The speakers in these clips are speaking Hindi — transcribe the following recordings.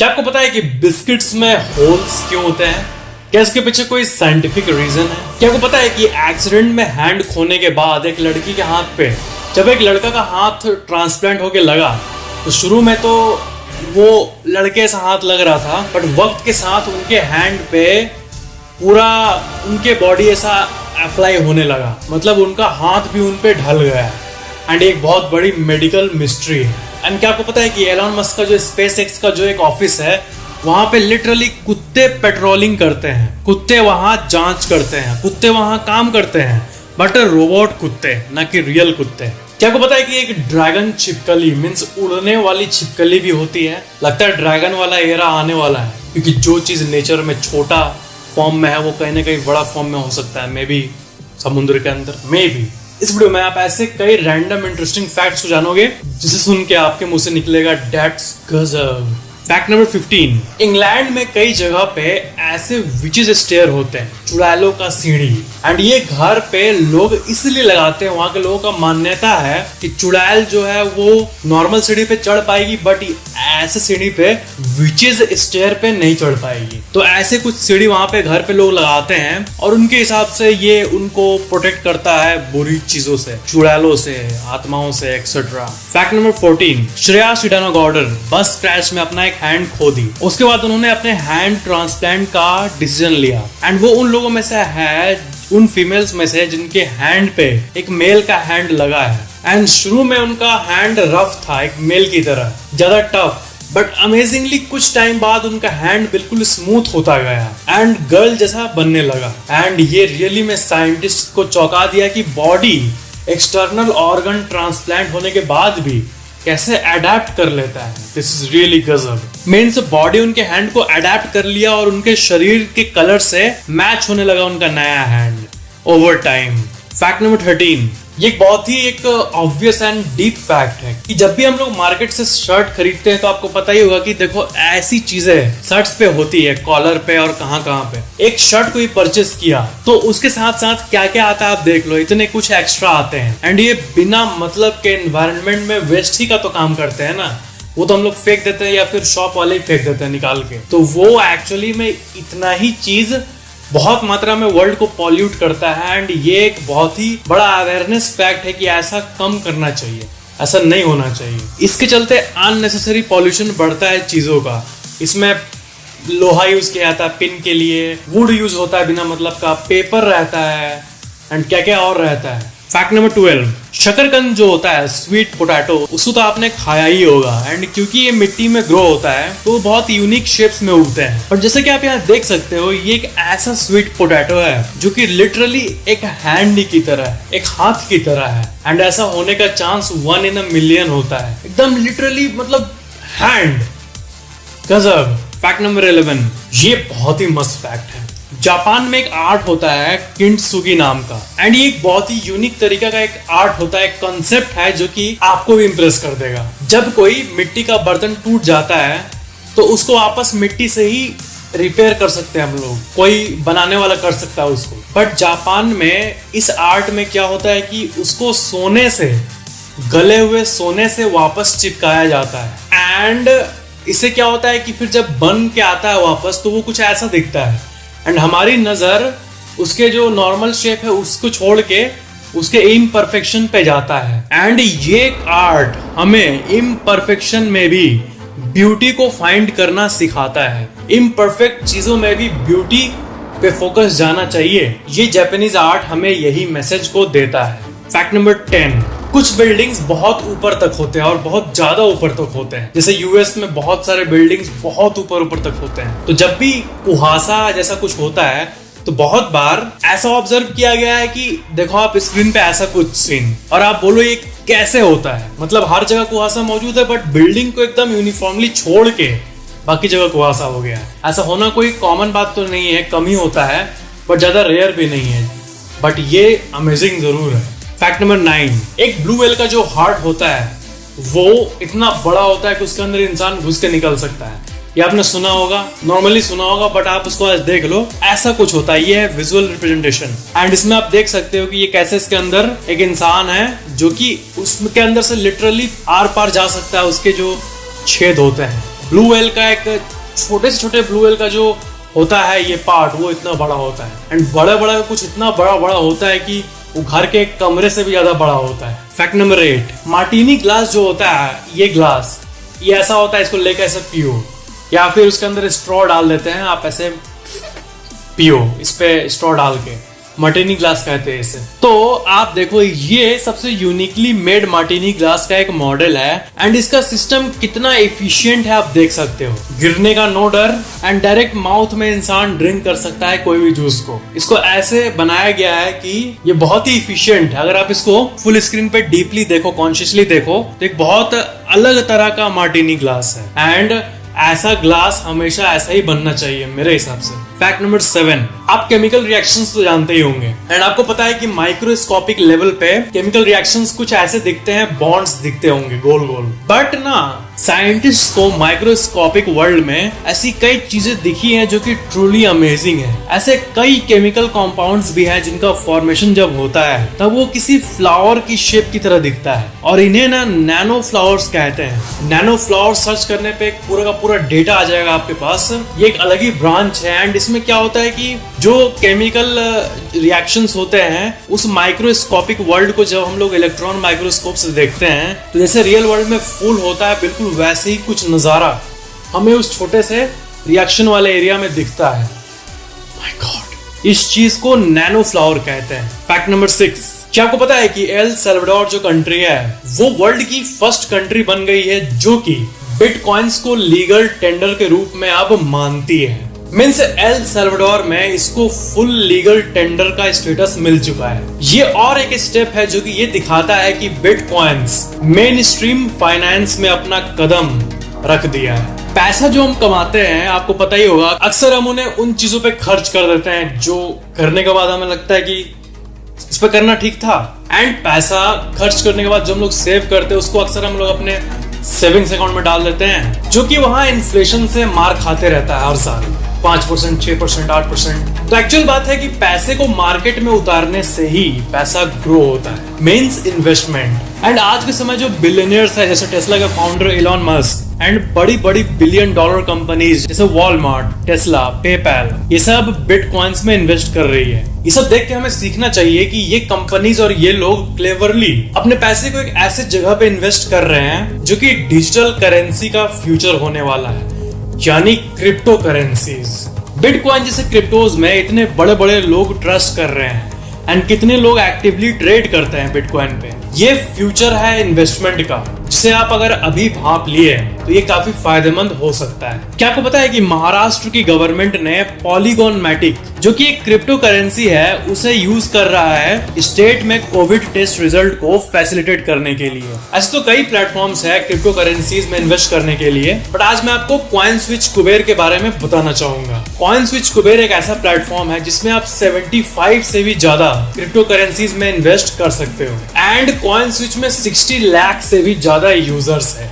क्या आपको पता है कि बिस्किट्स में होल्स क्यों होते हैं? क्या इसके पीछे कोई साइंटिफिक रीजन है? क्या आपको पता है कि एक्सीडेंट में हैंड खोने के बाद एक लड़की के हाथ पे जब एक लड़का का हाथ ट्रांसप्लांट होके लगा तो शुरू में तो वो लड़के से हाथ लग रहा था, बट वक्त के साथ उनके हैंड पे पूरा उनके बॉडी ऐसा अप्लाई होने लगा, मतलब उनका हाथ भी उन पे ढल गया। एंड एक बहुत बड़ी मेडिकल मिस्ट्री है। एंड क्या आपको पता है कि एलन मस्क का जो स्पेस एक्स का जो एक ऑफिस है वहां पे लिटरली कुत्ते पेट्रोलिंग करते हैं, कुत्ते वहां जांच करते हैं, कुत्ते वहां काम करते हैं, बट रोबोट कुत्ते, ना कि रियल कुत्ते। क्या आपको पता है कि एक ड्रैगन छिपकली मीन्स उड़ने वाली छिपकली भी होती है? लगता है ड्रैगन वाला एरा आने वाला है, क्योंकि जो चीज नेचर में छोटा फॉर्म में है वो कहीं ना कहीं बड़ा फॉर्म में हो सकता है, मे बी समुद्र के अंदर, मे बी। इस वीडियो में आप ऐसे कई रैंडम इंटरेस्टिंग फैक्ट्स को जानोगे जिसे सुन के आपके मुंह से निकलेगा दैट्स गजब। फैक्ट नंबर 15, इंग्लैंड में कई जगह पे ऐसे विचेस स्टेयर होते हैं, चुड़ैलों का सीढ़ी। एंड ये घर पे लोग इसलिए लगाते हैं, वहां के लोगों का मान्यता है कि चुड़ैल जो है वो नॉर्मल सीढ़ी पे चढ़ पाएगी, बट ऐसे सीढ़ी पे विचेस स्टेयर पे नहीं चढ़ पाएगी। तो ऐसे कुछ सीढ़ी वहां पे घर पे लोग लगाते हैं और उनके हिसाब से ये उनको प्रोटेक्ट करता है बुरी चीजों से, चुड़ैलों से, आत्माओं से, एक्सेट्रा। फैक्ट नंबर 14, श्रेया सिडानोगौडर बस क्रैश में अपना हैंड खो दी। उसके बाद उन्होंने अपने हैंड ट्रांसप्लांट का डिसीजन लिया। एंड वो उन लोगों में से है, उन फीमेल्स में से जिनके हैंड पे एक मेल का हैंड लगा है। एंड शुरू में उनका हैंड रफ था, एक मेल की तरह, ज्यादा टफ, बट अमेजिंगली कुछ टाइम बाद उनका हैंड बिल्कुल स्मूथ होता गया एंड गर्ल जैसा बनने लगा। एंड ये रियली में साइंटिस्ट को चौंका दिया कि बॉडी एक्सटर्नल ऑर्गन ट्रांसप्लांट होने के बाद भी कैसे अडेप्ट कर लेता है। दिस इज रियली गजब। मीन्स बॉडी उनके हैंड को अडेप्ट कर लिया और उनके शरीर के कलर से मैच होने लगा उनका नया hand over time. Fact number 13, ये बहुत ही एक ऑब्वियस एंड डीप फैक्ट है कि जब भी हम लोग मार्केट से शर्ट खरीदते हैं तो आपको पता ही होगा कि देखो ऐसी चीजें शर्ट्स पे होती है, कॉलर पे और कहाँ पे। एक शर्ट कोई परचेस किया तो उसके साथ साथ क्या क्या आता है आप देख लो, इतने कुछ एक्स्ट्रा आते हैं। एंड ये बिना मतलब के एनवायरनमेंट में वेस्ट ही का तो काम करते हैं ना, वो तो हम लोग फेंक देते हैं या फिर शॉप वाले ही फेंक देते हैं निकाल के। तो वो एक्चुअली में इतना ही चीज बहुत मात्रा में वर्ल्ड को पॉल्यूट करता है। एंड ये एक बहुत ही बड़ा अवेयरनेस फैक्ट है कि ऐसा कम करना चाहिए, ऐसा नहीं होना चाहिए। इसके चलते अननेसेसरी पॉल्यूशन बढ़ता है चीजों का। इसमें लोहा यूज किया जाता है पिन के लिए, वुड यूज होता है बिना मतलब का, पेपर रहता है, एंड क्या क्या और रहता है। फैक्ट नंबर 12, शकरकंद जो होता है, स्वीट पोटैटो, उसको तो आपने खाया ही होगा। एंड क्योंकि ये मिट्टी में ग्रो होता है तो बहुत यूनिक शेप्स में उगते हैं। और जैसे कि आप यहाँ देख सकते हो, ये एक ऐसा स्वीट पोटैटो है जो कि लिटरली एक हैंड की तरह है, एक हाथ की तरह है। एंड ऐसा होने का चांस 1 in a million होता है, एकदम लिटरली, मतलब हैंड। गजब। फैक्ट नंबर 11, ये बहुत ही मस्त फैक्ट है। जापान में एक आर्ट होता है किंटसुगी नाम का। एंड ये एक बहुत ही यूनिक तरीका का एक आर्ट होता है, एक कॉन्सेप्ट है जो कि आपको भी इंप्रेस कर देगा। जब कोई मिट्टी का बर्तन टूट जाता है तो उसको वापस मिट्टी से ही रिपेयर कर सकते हैं हम लोग, कोई बनाने वाला कर सकता है उसको। बट जापान में इस आर्ट में क्या होता है कि उसको सोने से, गले हुए सोने से वापस चिपकाया जाता है। एंड इससे क्या होता है कि फिर जब बन के आता है वापस तो वो कुछ ऐसा दिखता है। एंड हमारी नजर उसके जो नॉर्मल शेप है उसको छोड़ के उसके इम्परफेक्शन पे जाता है। एंड ये आर्ट हमें इम्परफेक्शन में भी ब्यूटी को फाइंड करना सिखाता है। इम्परफेक्ट चीजों में भी ब्यूटी पे फोकस जाना चाहिए। ये जापानीज आर्ट हमें यही मैसेज को देता है। फैक्ट नंबर 10, कुछ बिल्डिंग्स बहुत ऊपर तक होते हैं और बहुत ज्यादा ऊपर तक होते हैं। जैसे यूएस में बहुत सारे बिल्डिंग्स बहुत ऊपर तक होते हैं। तो जब भी कुहासा जैसा कुछ होता है तो बहुत बार ऐसा ऑब्जर्व किया गया है कि देखो आप स्क्रीन पे ऐसा कुछ सीन, और आप बोलो ये कैसे होता है? मतलब हर जगह कुहासा मौजूद है बट बिल्डिंग को एकदम यूनिफॉर्मली छोड़ के बाकी जगह कुहासा हो गया है। ऐसा होना कोई कॉमन बात तो नहीं है, कम ही होता है, बट ज्यादा रेयर भी नहीं है, बट ये अमेजिंग जरूर है। फैक्ट नंबर 9, एक ब्लू व्हेल का जो हार्ट होता है वो इतना बड़ा होता है कि उसके अंदर इंसान घुस के निकल सकता है। ये आपने सुना होगा, नॉर्मली सुना होगा, बट आप उसको आज देख लो, ऐसा कुछ होता है। ये है विजुअल रिप्रेजेंटेशन। एंड इसमें आप देख सकते हो कि ये कैसे इसके अंदर एक इंसान है जो कि उसके अंदर से लिटरली आर पार जा सकता है, उसके जो छेद होते हैं ब्लू व्हेल का एक छोटे से छोटे ब्लू व्हेल का जो होता है ये पार्ट, वो इतना बड़ा होता है। एंड बड़ा बड़ा कुछ इतना बड़ा बड़ा होता है कि वो घर के एक कमरे से भी ज्यादा बड़ा होता है। फैक्ट नंबर 8, मार्टिनी ग्लास जो होता है, ये ग्लास ये ऐसा होता है, इसको लेकर ऐसे पियो या फिर उसके अंदर स्ट्रॉ डाल देते हैं, आप ऐसे पियो इस पे स्ट्रॉ डाल के, मार्टिनी ग्लास कहते हैं इसे। तो आप देखो ये सबसे यूनिकली मेड मार्टिनी ग्लास का एक मॉडल है एंड इसका सिस्टम कितना एफिशिएंट है आप देख सकते हो। गिरने का नो डर एंड डायरेक्ट माउथ में इंसान ड्रिंक कर सकता है कोई भी जूस को। इसको ऐसे बनाया गया है कि ये बहुत ही एफिशिएंट है। अगर आप इसको फुल स्क्रीन पे डीपली देखो, कॉन्शियसली देखो, तो एक बहुत अलग तरह का मार्टिनी ग्लास है एंड ऐसा ग्लास हमेशा ऐसा ही बनना चाहिए मेरे हिसाब से। फैक्ट नंबर 7, आप केमिकल रिएक्शंस तो जानते ही होंगे एंड आपको पता है कि माइक्रोस्कोपिक लेवल पे केमिकल रिएक्शंस कुछ ऐसे दिखते हैं, बॉन्ड्स दिखते होंगे गोल गोल, बट ना साइंटिस्ट को माइक्रोस्कोपिक वर्ल्ड में ऐसी कई चीजें दिखी हैं जो कि ट्रूली अमेजिंग है। ऐसे कई केमिकल कंपाउंड्स भी हैं जिनका फॉर्मेशन जब होता है तब वो किसी फ्लावर की शेप की तरह दिखता है और इन्हें ना नैनो फ्लावर्स कहते हैं। नैनो फ्लावर सर्च करने पे पूरा का पूरा डेटा आ जाएगा आपके पास। ये एक अलग ही ब्रांच है एंड इसमें क्या होता है कि जो केमिकल रिएक्शंस होते हैं उस माइक्रोस्कोपिक वर्ल्ड को जब हम लोग इलेक्ट्रॉन माइक्रोस्कोप से देखते हैं तो जैसे रियल वर्ल्ड में फूल होता है बिल्कुल वैसे ही कुछ नजारा हमें उस छोटे से रिएक्शन वाले एरिया में दिखता है। माय गॉड, इस चीज को नैनो फ्लावर कहते हैं। फैक्ट नंबर 6, क्या आपको पता है कि एल सल्वाडोर जो कंट्री है वो वर्ल्ड की फर्स्ट कंट्री बन गई है जो कि बिटकॉइंस को लीगल टेंडर के रूप में अब मानती है। मीन्स एल सल्वाडोर में इसको फुल लीगल टेंडर का स्टेटस मिल चुका है। ये और एक स्टेप है जो कि ये दिखाता है कि बिटकॉइंस मेन स्ट्रीम फाइनेंस में अपना कदम रख दिया है। पैसा जो हम कमाते हैं आपको पता ही होगा, अक्सर हम उन्हें उन चीजों पे खर्च कर देते हैं जो करने के बाद हमें लगता है कि इस पे करना ठीक था। एंड पैसा खर्च करने के बाद जो हम लोग सेव करते हैं उसको अक्सर हम लोग अपने सेविंग्स अकाउंट में डाल देते हैं जो कि वहां इन्फ्लेशन से मार खाते रहता है हर साल 5%, 6%, 8%। तो एक्चुअल बात है कि पैसे को मार्केट में उतारने से ही पैसा ग्रो होता है, मींस इन्वेस्टमेंट। एंड आज के समय जो बिलियनियर्स है जैसे टेस्ला के फाउंडर एलन मस्क एंड बड़ी बड़ी $billion कंपनीज जैसे वॉलमार्ट, टेस्ला, पेपैल, ये सब बिटकॉइंस में इन्वेस्ट कर रही है। ये सब देख के हमें सीखना चाहिए कि ये कंपनीज और ये लोग क्लेवरली अपने पैसे को एक ऐसे जगह पे इन्वेस्ट कर रहे हैं जो कि डिजिटल करेंसी का फ्यूचर होने वाला है, यानी क्रिप्टो करेंसीज। बिटकॉइन जैसे क्रिप्टोज में इतने बड़े बड़े लोग ट्रस्ट कर रहे हैं एंड कितने लोग एक्टिवली ट्रेड करते हैं बिटकॉइन पे। ये फ्यूचर है इन्वेस्टमेंट का जिसे आप अगर अभी भांप लिए तो ये काफी फायदेमंद हो सकता है। क्या आपको पता है कि महाराष्ट्र की गवर्नमेंट ने पॉलीगॉन मैटिक जो कि एक क्रिप्टो करेंसी है उसे यूज कर रहा है स्टेट में कोविड टेस्ट रिजल्ट को फैसिलिटेट करने के लिए। ऐसे तो कई प्लेटफॉर्म्स है क्रिप्टो करेंसीज में इन्वेस्ट करने के लिए, बट आज मैं आपको कॉइनस्विच कुबेर के बारे में बताना चाहूंगा। कॉइनस्विच कुबेर एक ऐसा प्लेटफॉर्म है जिसमें आप 75 से भी ज्यादा क्रिप्टो करेंसीज में इन्वेस्ट कर सकते हो एंड कॉइनस्विच में 60 लाख से भी ज्यादा यूजर्स है।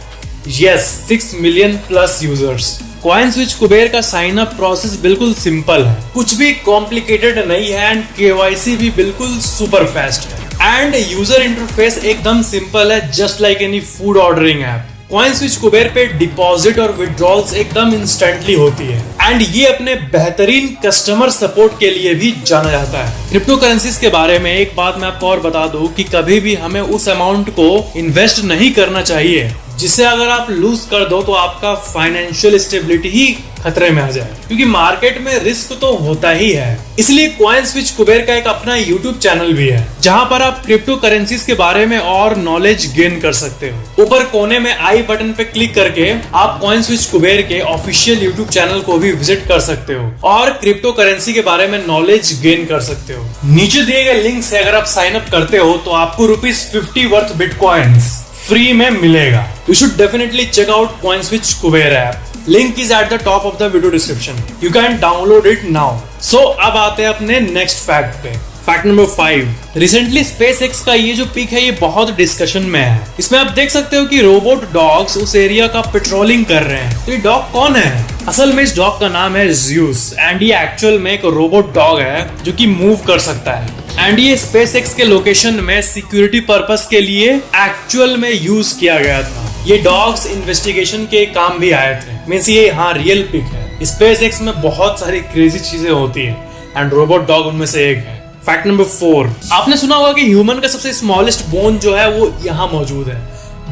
Yes, 6 million plus users. CoinSwitch Kuber का साइन अप प्रोसेस बिल्कुल सिंपल है, कुछ भी कॉम्प्लिकेटेड नहीं है एंड केवाईसी भी बिल्कुल सुपर फास्ट है एंड यूजर इंटरफेस एकदम सिंपल है, just like any food ordering app. CoinSwitch Kuber पे डिपॉजिट और विड्रॉल्स एकदम इंस्टेंटली होती है एंड ये अपने बेहतरीन कस्टमर सपोर्ट के लिए भी जाना जाता है। क्रिप्टो करेंसीज के बारे में एक बात मैं आपको और बता दूं कि कभी भी हमें उस अमाउंट को इन्वेस्ट नहीं करना चाहिए जिसे अगर आप लूज कर दो तो आपका फाइनेंशियल स्टेबिलिटी ही खतरे में आ जाए, क्योंकि मार्केट में रिस्क तो होता ही है। इसलिए कॉइनस्विच कुबेर का एक अपना यूट्यूब चैनल भी है जहां पर आप क्रिप्टो करेंसीज के बारे में और नॉलेज गेन कर सकते हो। ऊपर कोने में आई बटन पे क्लिक करके आप कॉइनस्विच कुबेर के ऑफिशियल यूट्यूब चैनल को भी विजिट कर सकते हो और क्रिप्टो करेंसी के बारे में नॉलेज गेन कर सकते हो। नीचे दिए गए लिंक से अगर आप साइन अप करते हो तो आपको ₹50 वर्थ बिटकॉइंस फ्री में मिलेगा। You should definitely check out CoinSwitch Kuber app. Link is at the top of the video description. You can download it now. So अब आते हैं अपने next fact पे। फैक्ट नंबर 5, रिसेंटली SpaceX का ये जो पिक है ये बहुत डिस्कशन में है। इसमें आप देख सकते हो कि रोबोट डॉग्स उस एरिया का पेट्रोलिंग कर रहे हैं। तो ये डॉग कौन है? असल में इस डॉग का नाम है ज़्यूस एंड ये एक्चुअल में एक रोबोट डॉग है जो कि मूव कर सकता है एंड ये SpaceX के लोकेशन में सिक्योरिटी पर्पस के लिए एक्चुअल में यूज किया गया था। ये डॉग्स इन्वेस्टिगेशन के काम भी आए थे। मींस ये हाँ रियल पिक है। स्पेसएक्स में बहुत सारी क्रेजी चीजें होती हैं एंड रोबोट डॉग उनमें से एक है। फैक्ट नंबर 4, आपने सुना होगा कि ह्यूमन का सबसे स्मॉलेस्ट बोन जो है वो यहाँ मौजूद है।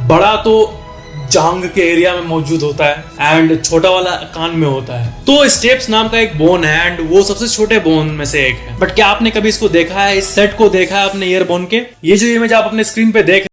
बड़ा तो जांग के एरिया में मौजूद होता है एंड छोटा वाला कान में होता है। तो स्टेप्स नाम का एक बोन है एंड वो सबसे छोटे बोन में से एक है। बट क्या आपने कभी इसको देखा है, इस सेट को देखा है अपने ईयर बोन के? ये जो इमेज आप अपने स्क्रीन पे देख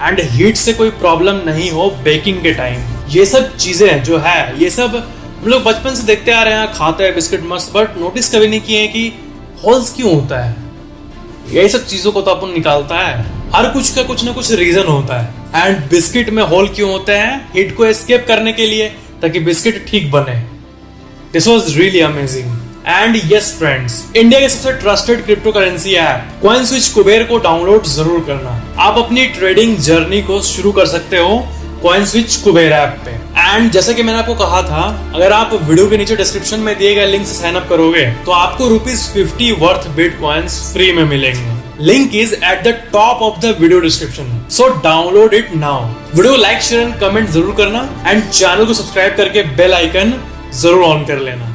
एंड हीट से कोई प्रॉब्लम नहीं हो बेकिंग के टाइम। ये सब चीजें जो है ये सब हम लोग बचपन से देखते आ रहे हैं, खाते हैं बिस्किट मस्त, बट नोटिस कभी नहीं किए कि होल्स क्यों होता है। यही सब चीजों को तो अपन निकालता है। हर कुछ का कुछ ना कुछ रीजन होता है। एंड बिस्किट में होल क्यों होते हैं? हीट को एस्केप करने के लिए, ताकि बिस्किट ठीक बने। This was really amazing. And yes friends, India के सबसे trusted crypto currency app CoinSwitch Kuber को डाउनलोड जरूर करना। आप अपनी ट्रेडिंग जर्नी को शुरू कर सकते हो कॉइनस्विच कुबेर ऐप पे। एंड जैसे कि मैंने आपको कहा था, अगर आप वीडियो के नीचे डिस्क्रिप्शन में दिए गए लिंक से साइन अप करोगे तो आपको ₹50 वर्थ बिटकॉइंस फ्री में मिलेंगे। Link is at the top of the video description, so download it now. Video like share and comment जरूर करना एंड चैनल को सब्सक्राइब करके बेल आइकन जरूर ऑन कर लेना।